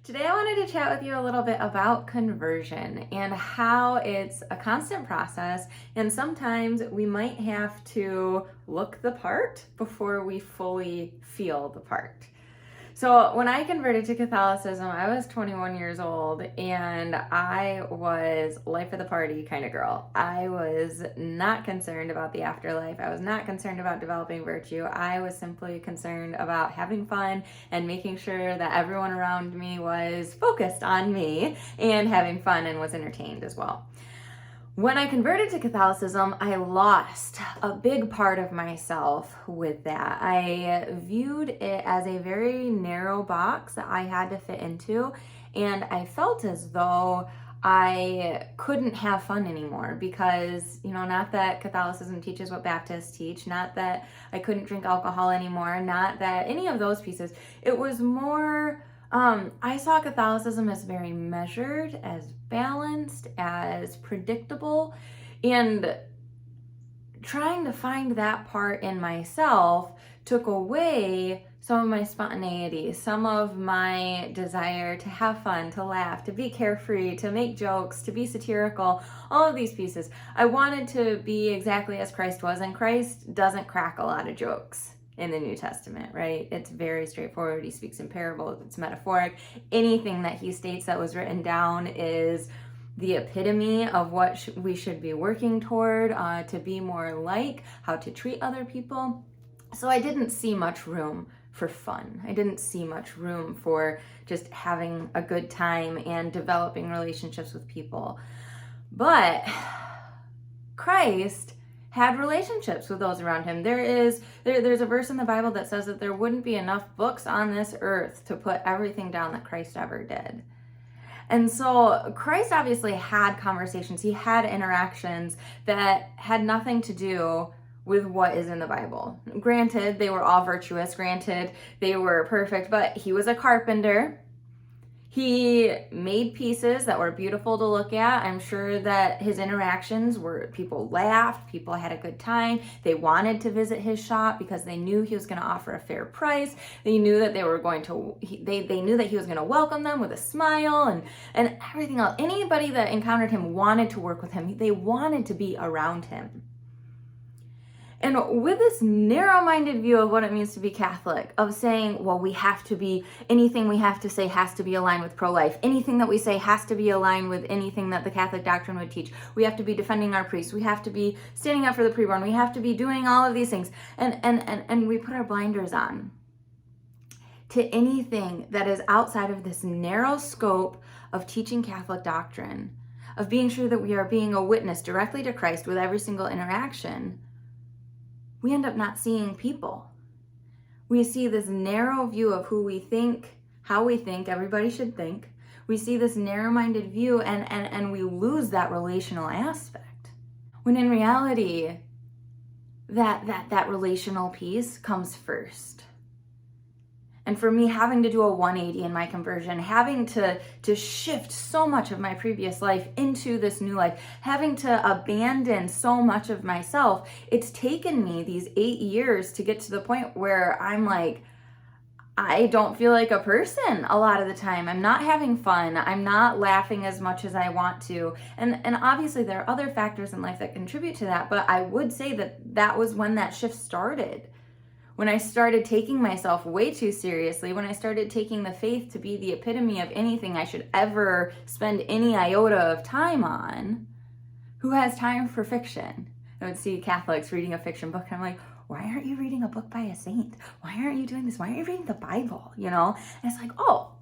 Today I wanted to chat with you a little bit about conversion and how it's a constant process, and sometimes we might have to look the part before we fully feel the part. So when I converted to Catholicism, I was 21 years old and I was life of the party kind of girl. I was not concerned about the afterlife. I was not concerned about developing virtue. I was simply concerned about having fun and making sure that everyone around me was focused on me and having fun and was entertained as well. When I converted to Catholicism, I lost a big part of myself with that. I viewed it as a very narrow box that I had to fit into, and I felt as though I couldn't have fun anymore because, not that Catholicism teaches what Baptists teach, not that I couldn't drink alcohol anymore, not that any of those pieces. It was more I saw Catholicism as very measured, as balanced, as predictable, and trying to find that part in myself took away some of my spontaneity, some of my desire to have fun, to laugh, to be carefree, to make jokes, to be satirical, all of these pieces. I wanted to be exactly as Christ was, and Christ doesn't crack a lot of jokes in the New Testament, right? It's very straightforward. He speaks in parables, it's metaphoric. Anything that he states that was written down is the epitome of what we should be working toward, to be more like, how to treat other people. So I didn't see much room for fun. I didn't see much room for just having a good time and developing relationships with people. But Christ had relationships with those around him. There's a verse in the Bible that says that there wouldn't be enough books on this earth to put everything down that Christ ever did. And so Christ obviously had conversations. He had interactions that had nothing to do with what is in the Bible. Granted, they were all virtuous. Granted, they were perfect, but he was a carpenter. He made pieces that were beautiful to look at. I'm sure that his interactions were, people laughed, people had a good time. They wanted to visit his shop because they knew he was going to offer a fair price. They knew that they were going to, they knew that he was going to welcome them with a smile and everything else. Anybody that encountered him wanted to work with him. They wanted to be around him. And with this narrow-minded view of what it means to be Catholic, of saying, well, we have to be, anything we have to say has to be aligned with pro-life. Anything that we say has to be aligned with anything that the Catholic doctrine would teach. We have to be defending our priests. We have to be standing up for the preborn. We have to be doing all of these things. And we put our blinders on to anything that is outside of this narrow scope of teaching Catholic doctrine, of being sure that we are being a witness directly to Christ with every single interaction. We end up not seeing people. We see this narrow view of who we think, how we think everybody should think. We see this narrow-minded view and we lose that relational aspect. When in reality, that relational piece comes first. And for me, having to do a 180 in my conversion, having to shift so much of my previous life into this new life, having to abandon so much of myself, it's taken me these 8 years to get to the point where I'm like, I don't feel like a person a lot of the time. I'm not having fun. I'm not laughing as much as I want to. And obviously there are other factors in life that contribute to that, but I would say that was when that shift started. When I started taking myself way too seriously, when I started taking the faith to be the epitome of anything I should ever spend any iota of time on, who has time for fiction? I would see Catholics reading a fiction book, and I'm like, why aren't you reading a book by a saint? Why aren't you doing this? Why aren't you reading the Bible? And it's like, oh,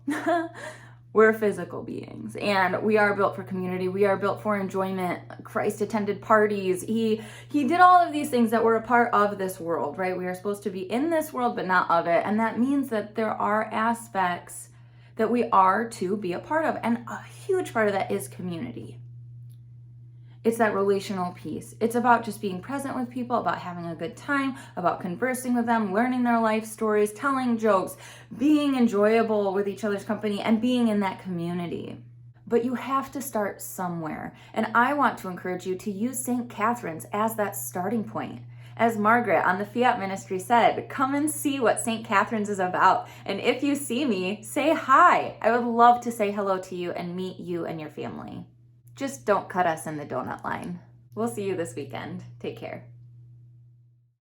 we're physical beings and we are built for community. We are built for enjoyment. Christ attended parties. He did all of these things that were a part of this world, right? We are supposed to be in this world, but not of it. And that means that there are aspects that we are to be a part of. And a huge part of that is community. It's that relational piece. It's about just being present with people, about having a good time, about conversing with them, learning their life stories, telling jokes, being enjoyable with each other's company, and being in that community. But you have to start somewhere. And I want to encourage you to use St. Catherine's as that starting point. As Margaret on the Fiat Ministry said, come and see what St. Catherine's is about. And if you see me, say hi. I would love to say hello to you and meet you and your family. Just don't cut us in the donut line. We'll see you this weekend. Take care.